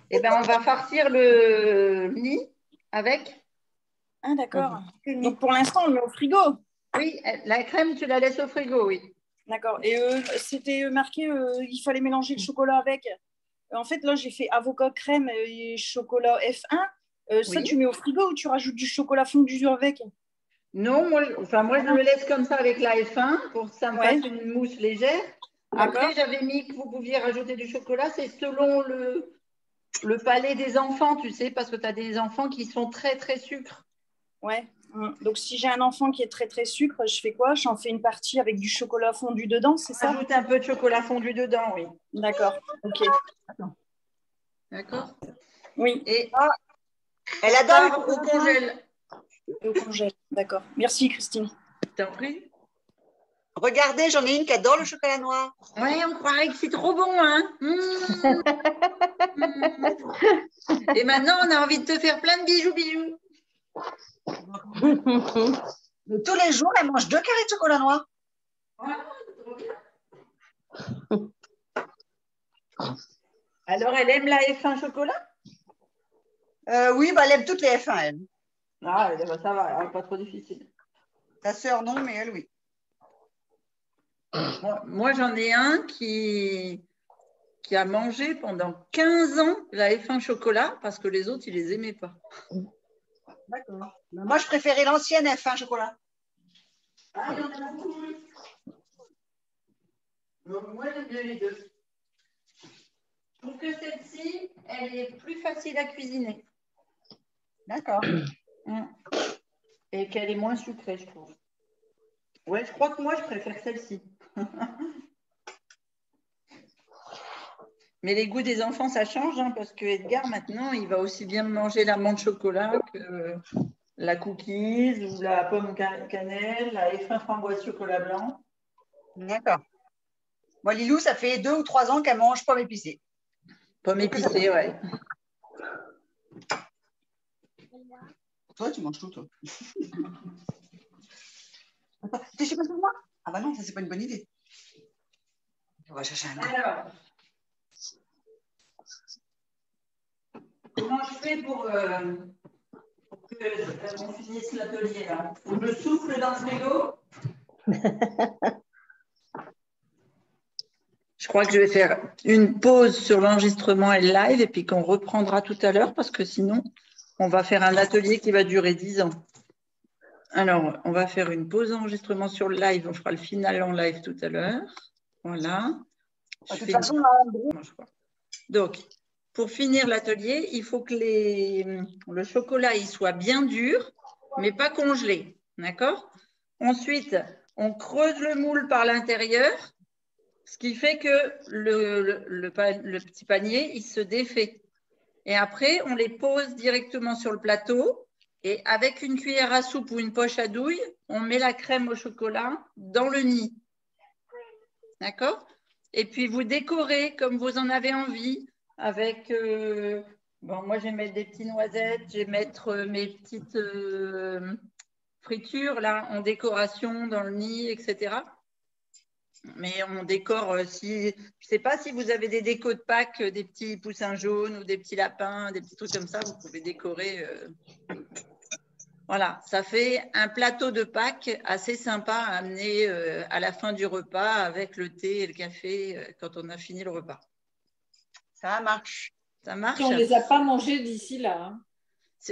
Eh ben, on va farcir le nid avec. Ah, d'accord. Donc, pour l'instant, on le met au frigo. Oui, la crème, tu la laisses au frigo, oui. D'accord. Et c'était marqué, il fallait mélanger le chocolat avec. En fait, là, j'ai fait avocat crème et chocolat F1. Ça, tu mets au frigo ou tu rajoutes du chocolat fondu avec? Non, moi, je le laisse comme ça avec la F1 pour que ça me fasse une mousse légère. Après, j'avais mis que vous pouviez rajouter du chocolat. C'est selon le palais des enfants, tu sais, parce que tu as des enfants qui sont très, très sucre. Ouais. Donc, si j'ai un enfant qui est très, très sucre, je fais quoi? J'en fais une partie avec du chocolat fondu dedans, c'est ça? Ajoute un peu de chocolat fondu dedans, oui. D'accord. OK. D'accord. Oui. Et elle adore au congèle. Au congèle. D'accord. Merci, Christine. T'en prie. Regardez, j'en ai une qui adore le chocolat noir. Ouais, on croirait que c'est trop bon, hein. Et maintenant, on a envie de te faire plein de bijoux. Mais tous les jours, elle mange 2 carrés de chocolat noir. Alors, elle aime la F1 chocolat? Oui, elle aime toutes les F1, elle. Ah, ça va, pas trop difficile. Ta sœur, non, mais elle, oui. Moi, j'en ai un qui a mangé pendant 15 ans la F1 chocolat parce que les autres, ils les aimaient pas. D'accord. Ben, moi, je préférais l'ancienne F1 chocolat. Ah, il y en a beaucoup. Donc, moi, j'aime bien les deux. Je trouve que celle-ci, elle est plus facile à cuisiner. D'accord. Et qu'elle est moins sucrée, je trouve. Ouais, je crois que moi, je préfère celle-ci. Mais les goûts des enfants, ça change, hein, parce que Edgar, maintenant, il va aussi bien manger l'amande chocolat que la cookies ou la pomme cannelle, la F1 framboise chocolat blanc. D'accord. Moi, Lilou, ça fait 2 ou 3 ans qu'elle mange pomme épicée. Pomme épicée, ouais. Toi, tu manges tout, toi. Attends, tu sais pas pour moi? Ah bah non, ça, c'est pas une bonne idée. On va chercher un. Alors, comment je fais pour que on finisse l'atelier là? Faut que je souffle dans le frigo. Je crois que je vais faire une pause sur l'enregistrement et le live et puis qu'on reprendra tout à l'heure parce que sinon, on va faire un atelier qui va durer 10 ans. Alors, on va faire une pause d'enregistrement sur le live. On fera le final en live tout à l'heure. Voilà. De toute façon, donc, pour finir l'atelier, il faut que le chocolat il soit bien dur, mais pas congelé. D'accord? Ensuite, on creuse le moule par l'intérieur, ce qui fait que le petit panier, il se défait. Et après, on les pose directement sur le plateau. Et avec une cuillère à soupe ou une poche à douille, on met la crème au chocolat dans le nid. D'accord? Et puis, vous décorez comme vous en avez envie avec, bon, moi, je vais mettre des petites noisettes, je vais mettre mes petites fritures là en décoration dans le nid, etc. Mais on décore, si, je ne sais pas si vous avez des décos de Pâques, des petits poussins jaunes ou des petits lapins, des petits trucs comme ça, vous pouvez décorer. Voilà, ça fait un plateau de Pâques assez sympa à amener à la fin du repas avec le thé et le café quand on a fini le repas. ça marche. Ça marche? Et on ne les a pas mangés d'ici là. Hein.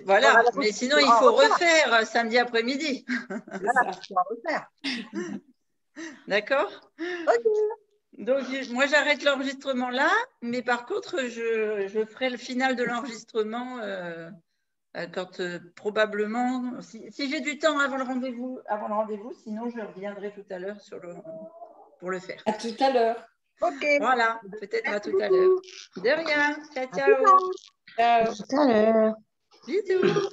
Voilà, mais sinon il faut refaire samedi après-midi. Voilà, on va refaire. D'accord? Ok. Donc, moi, j'arrête l'enregistrement là, mais par contre, je ferai le final de l'enregistrement quand probablement, si j'ai du temps avant le rendez-vous, sinon je reviendrai tout à l'heure pour le faire. À tout à l'heure. Ok. Voilà, peut-être à tout à l'heure. De rien. Ciao, ciao. Ciao. À tout à l'heure. Bisous.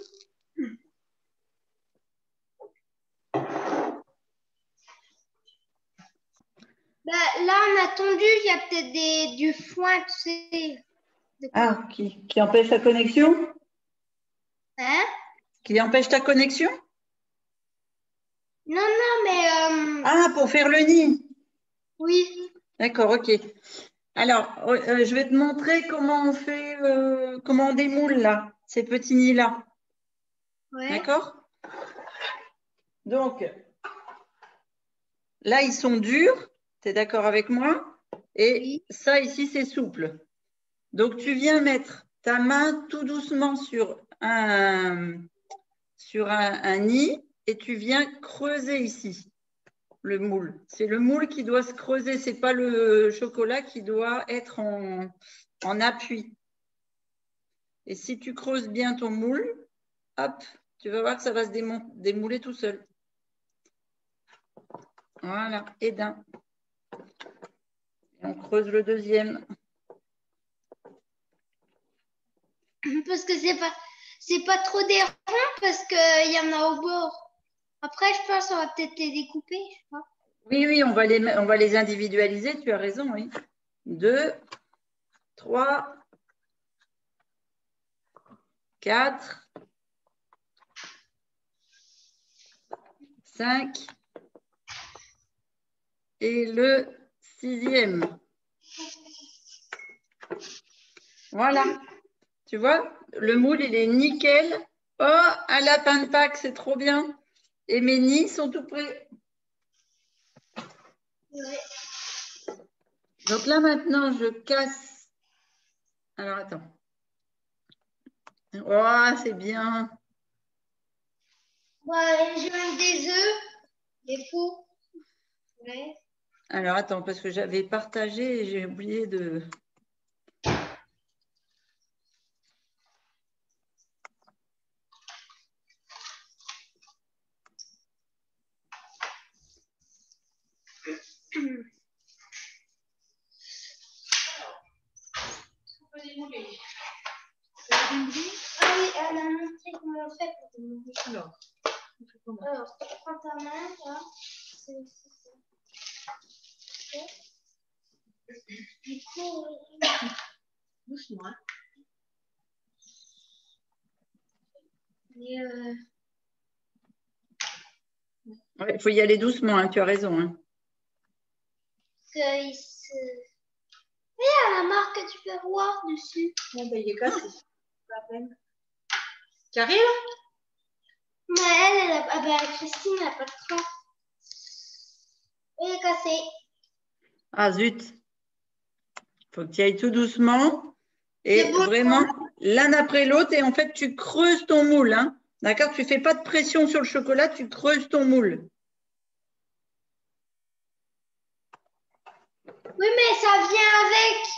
Bah, là, on a attendu, il y a peut-être du foin, tu sais. Ah, qui empêche ta connexion? Hein? Qui empêche ta connexion? Non, mais... Ah, pour faire le nid. Oui. D'accord, ok. Alors, je vais te montrer comment on fait, comment on démoule là, ces petits nids-là. Ouais. D'accord? Donc, là, ils sont durs. Tu es d'accord avec moi? Et Oui. ça, ici, c'est souple. Donc, tu viens mettre ta main tout doucement sur un nid et tu viens creuser ici le moule. C'est le moule qui doit se creuser. Ce n'est pas le chocolat qui doit être en appui. Et si tu creuses bien ton moule, hop, tu vas voir que ça va se démouler tout seul. Voilà, et d'un. Et on creuse le deuxième. Parce que c'est pas trop dérangeant parce qu'il y en a au bord. Après, je pense qu'on va peut-être les découper. Je sais pas. Oui, on va les individualiser, tu as raison, oui. 2, 3, 4, 5 et le 6e. Voilà. Tu vois, le moule, il est nickel. Oh, un lapin de Pâques, c'est trop bien. Et mes nids sont tout prêts. Ouais. Donc là, maintenant, je casse. Alors, attends. Oh, c'est bien. Ouais, je mets des œufs, des poux. Ouais. Alors, attends, parce que j'avais partagé et j'ai oublié de… On peut démouler. Ah oui, elle a montré comment on fait pour démouler. Alors, on fait comment? Alors, tu prends ta main, là. C'est ça. Ok. Du coup, Doucement, hein. et, Il faut y aller doucement, hein, tu as raison. Hein. il se... Il y a la marque que tu peux voir dessus. Bon, ben, il est cassé. Pas la peine. Tu arrives? Mais elle a... Ah ben, Christine, elle n'a pas de train. Il est cassé. Ah zut, faut que tu ailles tout doucement et C'est bon. vraiment l'un après l'autre et en fait tu creuses ton moule. Hein. D'accord? Tu fais pas de pression sur le chocolat, tu creuses ton moule. Oui, mais ça vient avec.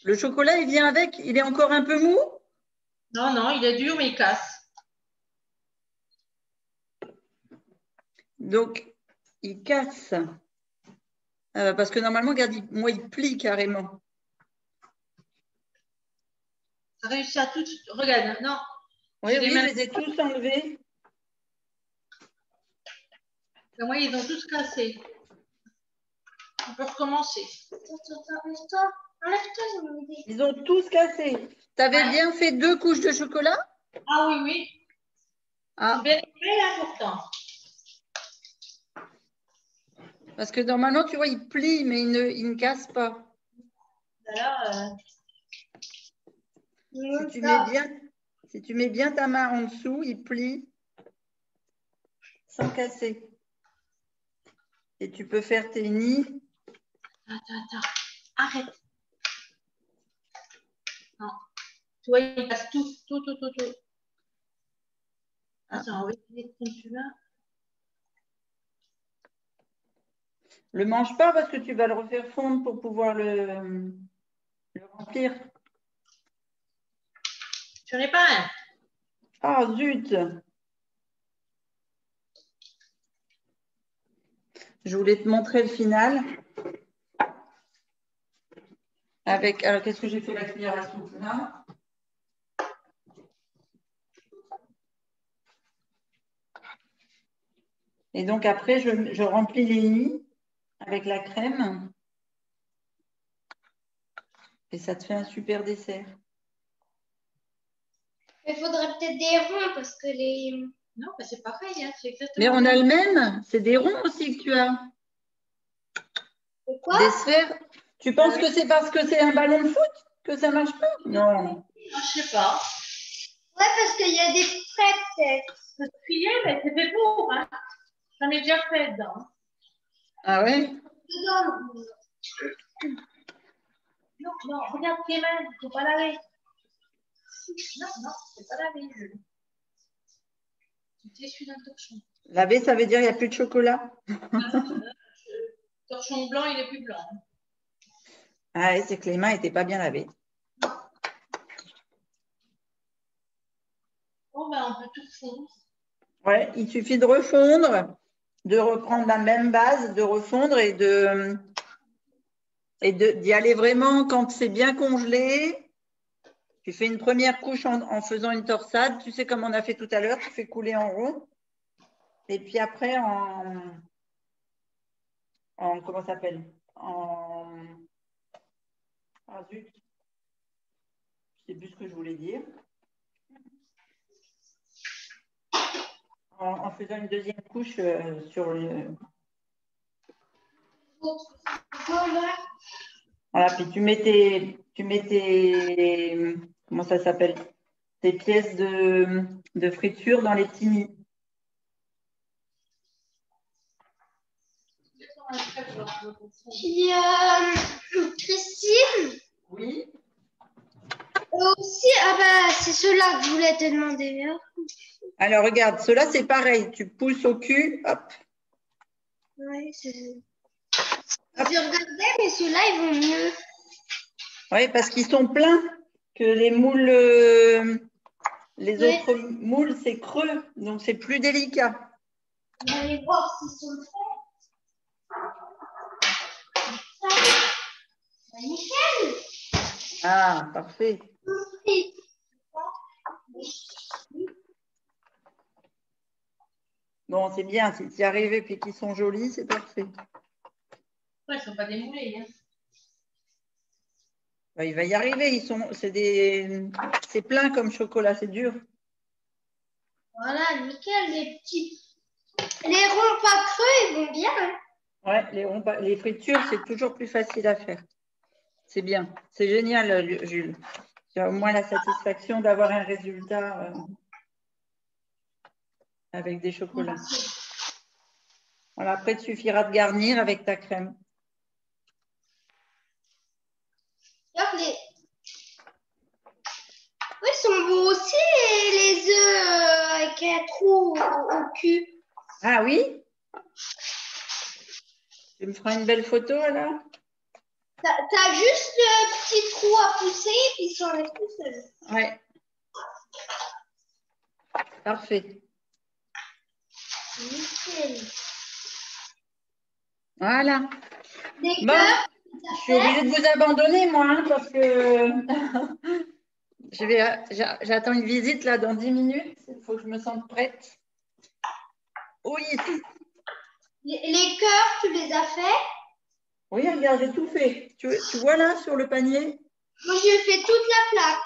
Le chocolat, il vient avec, il est encore un peu mou? Non, non, il est dur, mais il casse. Donc, il casse. Parce que normalement, regarde, moi, il plie carrément. Tu as réussi à tout. Regarde, non. Oui, Je oui, les je mets- les ai tous enlevés. Moi, ils ont tous cassé. On peut recommencer. Attends, enlève-toi. Enlève-toi, j'ai une idée. Ils ont tous cassé. Tu avais bien fait 2 couches de chocolat? Ah oui, oui. Ah, C'est bien fait, là, pourtant. parce que normalement, tu vois, il plie, mais il ne casse pas. Alors, Si tu mets bien ta main en dessous, il plie sans casser. Et tu peux faire tes nids. attends. Arrête. Non. Tu vois, il casse tout. Ah. Attends, on va essayer de celui-là. Le mange pas parce que tu vas le refaire fondre pour pouvoir le remplir. Tu n'en ai pas un. Ah zut! Je voulais te montrer le final. Alors, qu'est-ce que j'ai fait la cuillère à soupe là? Et donc après, je remplis les nids avec la crème. Et ça te fait un super dessert. Il faudrait peut-être des ronds parce que les. Non, bah, c'est pareil. Hein. C'est exactement Mais on a le même. C'est des ronds aussi que tu as. Quoi? Des sphères. Tu penses que c'est parce que c'est un ballon de foot que ça marche pas? Non. Ah, je sais pas. Ouais, parce qu'il y a des frais peut-être. Ce trier, mais c'est fait pour. Hein. J'en ai déjà fait dedans. Ah ouais? Non, regarde tes mains, il ne faut pas laver. Non, c'est pas laver. Tu t'essuies d'un torchon. Laver, ça veut dire qu'il n'y a plus de chocolat. Torchon blanc, il est plus blanc. Ah ouais, c'est que les mains n'étaient pas bien lavées. Bon, ben, on peut tout fondre. Ouais, il suffit de refondre, de reprendre la même base, de refondre et d'y aller vraiment quand c'est bien congelé. Tu fais une première couche en faisant une torsade. Tu sais comme on a fait tout à l'heure, tu fais couler en rond. Et puis après, comment ça s'appelle? Ah zut, je ne sais plus ce que je voulais dire. En faisant une deuxième couche sur le… Voilà, puis tu mets tes comment ça s'appelle? Tes pièces de friture dans les petits nids. Il y a Christine. Oui. Aussi, ah bah c'est ceux-là que je voulais te demander. Hein. Alors, regarde, ceux-là, c'est pareil. Tu pousses au cul, hop. Ouais, je regardais, mais ceux-là, ils vont mieux. Oui, parce qu'ils sont pleins, que les moules, les Ouais. autres moules, c'est creux, donc c'est plus délicat. On va aller voir s'ils sont faits. Nickel. Ah, parfait. Bon, c'est bien. Si tu y arrives et puis qu'ils sont jolis, c'est parfait. Ouais, ils ne sont pas démoulés. Hein. Ben, il va y arriver. C'est plein comme chocolat, c'est dur. Voilà, nickel, les petits. Les ronds pas creux, ils vont bien. Hein. Ouais, les fritures, c'est toujours plus facile à faire. C'est bien. C'est génial, Jules. Tu as au moins la satisfaction d'avoir un résultat avec des chocolats. Voilà, après, il suffira de garnir avec ta crème. Alors, oui, ils sont beaux aussi, les œufs avec un trou au cul. Ah oui? Tu me feras une belle photo, alors? T'as juste le petit trou à pousser, puis ils s'enlèvent tout seuls. Ouais. Parfait. Nickel. Voilà. Des Bon, cœurs, je suis obligée de vous abandonner, moi, hein, parce que j'attends une visite là dans 10 minutes. Il faut que je me sente prête. Oui. les cœurs, tu les as faits? Oui, regarde, j'ai tout fait. Tu vois là sur le panier? Moi, j'ai fait toute la plaque.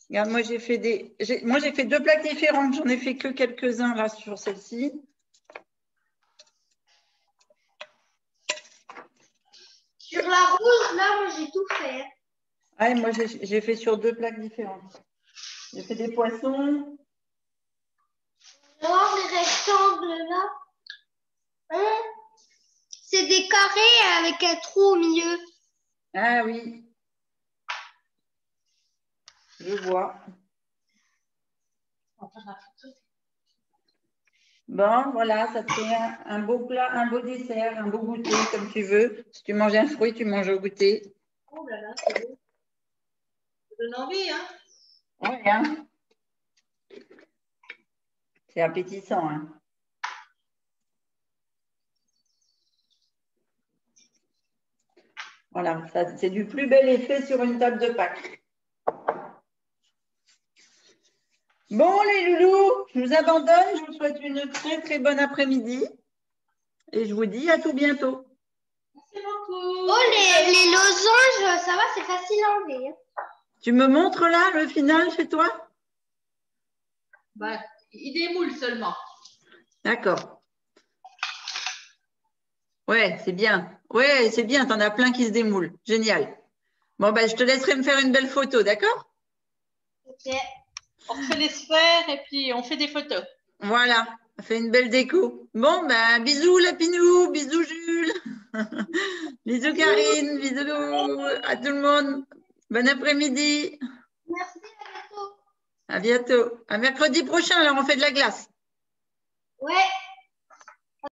Regarde, moi j'ai fait deux plaques différentes. J'en ai fait que quelques-uns là sur celle-ci. Sur la rouge, là, moi, j'ai tout fait. Ouais, moi j'ai fait sur deux plaques différentes. J'ai fait des poissons. Alors, les rectangles, là. Hein? C'est des carrés avec un trou au milieu. Ah oui. Je vois. Bon, voilà, ça te fait un beau plat, un beau dessert, un beau goûter, comme tu veux. Si tu manges un fruit, tu manges au goûter. Oh là là, c'est beau. Ça donne envie, hein? Oui, hein. C'est appétissant, hein. Voilà, c'est du plus bel effet sur une table de Pâques. Bon, les loulous, je vous abandonne. Je vous souhaite une très, très bonne après-midi. Et je vous dis à tout bientôt. Merci beaucoup. Oh, les losanges, ça va, c'est facile à enlever. Hein. Tu me montres là le final chez toi? Bah, il démoule seulement. D'accord. Ouais, c'est bien. Ouais, c'est bien. Tu en as plein qui se démoulent. Génial. Bon, ben, je te laisserai me faire une belle photo, d'accord? Ok. On refait les sphères et puis on fait des photos. Voilà, on fait une belle déco. Bon, ben, bisous Lapinou, bisous Jules, bisous Karine, bisous à tout le monde. Bon après-midi. Merci, à bientôt. À bientôt. À mercredi prochain, alors on fait de la glace. Ouais.